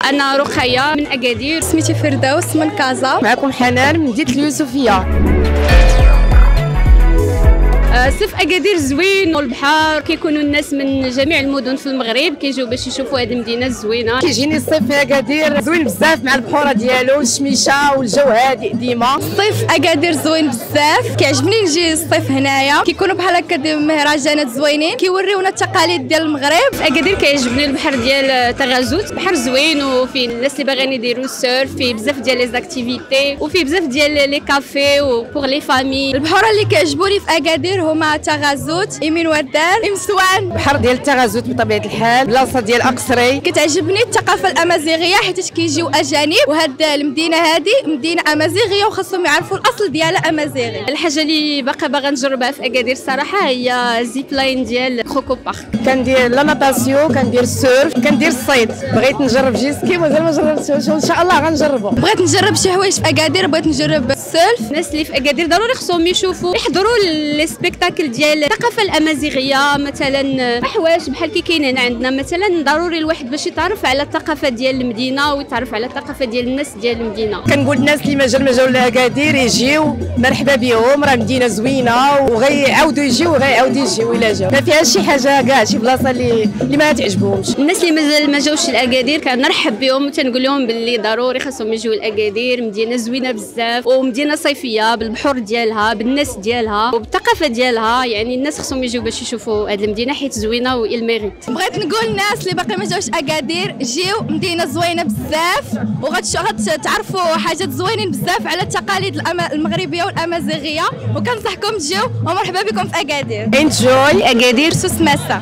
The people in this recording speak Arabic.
انا رقيه من اكادير. سميتي فردوس من كازا. معكم حنان من مدينة اليوسفية. صيف اكادير زوين والبحر، كيكونوا الناس من جميع المدن في المغرب كيجيو باش يشوفوا هذه المدينه الزوينه. كيجيني الصيف في اكادير زوين بزاف مع البحوره ديالو والشميشه والجو هادئ ديما. الصيف اكادير زوين بزاف، كيعجبني نجي الصيف هنايا، كيكونوا بحال هكا دي مهرجانات زوينين كيوريونا التقاليد ديال المغرب. في اكادير كيعجبني البحر ديال تغازوت، بحر زوين وفيه الناس اللي باغيين يديروا السيرف، فيه بزاف ديال لي زاكتيفيتي وفيه بزاف ديال لي كافي وبور لي فامي. البحوره اللي كيعجبوني في اكادير هما تغازوت، يمين ودار، امسوان. البحر ديال تغازوت بطبيعه الحال، بلاصه ديال اقصري. كتعجبني الثقافه الامازيغيه حيت كيجيو اجانب، وهاد المدينه هذه مدينه امازيغيه وخاصهم يعرفوا الاصل ديالها امازيغي. الحاجه اللي باغا نجربها في اكادير الصراحه هي زيب لاين ديال كروكو بارك. كندير لا ناتاسيون، كندير السيرف، كندير الصيد. بغيت نجرب جيسكي مازال ما جربتوش، وان شاء الله غنجربو. بغيت نجرب شي حوايج في اكادير، بغيت نجرب السيرف. الناس اللي في اكادير ضروري خصهم يحضروا لي سبيكتاكل ديال الثقافه الامازيغيه، مثلا حوايج بحال كي كاين هنا عندنا. مثلا ضروري الواحد باش يتعرف على الثقافه ديال المدينه ويتعرف على الثقافه ديال الناس ديال المدينه. كنقول الناس اللي ما جاو لاكادير يجيو، مرحبا بهم، راه مدينه زوينه وغيعاودوا يجيو وغيعاودوا يجيو الا جاو. ما فيهاش شي حاجه كاع شي بلاصه اللي ما تعجبهمش. الناس اللي مازال ما جاوش لاكادير كنرحب بهم وتنقول لهم باللي ضروري خاصهم يجيو لاكادير. مدينه زوينه بزاف ومدينه صيفيه بالبحور ديالها بالناس ديالها وبالثقافه ديالها، يعني الناس خصهم يجيو باش يشوفوا هذه المدينه حيت زوينه والميريت. بغيت نقول الناس اللي باقي ما جاوش اكادير جيو، مدينه زوينه بزاف وغتعرفوا حاجات زوينين بزاف على التقاليد المغربيه والامازيغيه، وكنصحكم تجيو ومرحبا بكم في اكادير. انجوي اكادير سوس ماسه.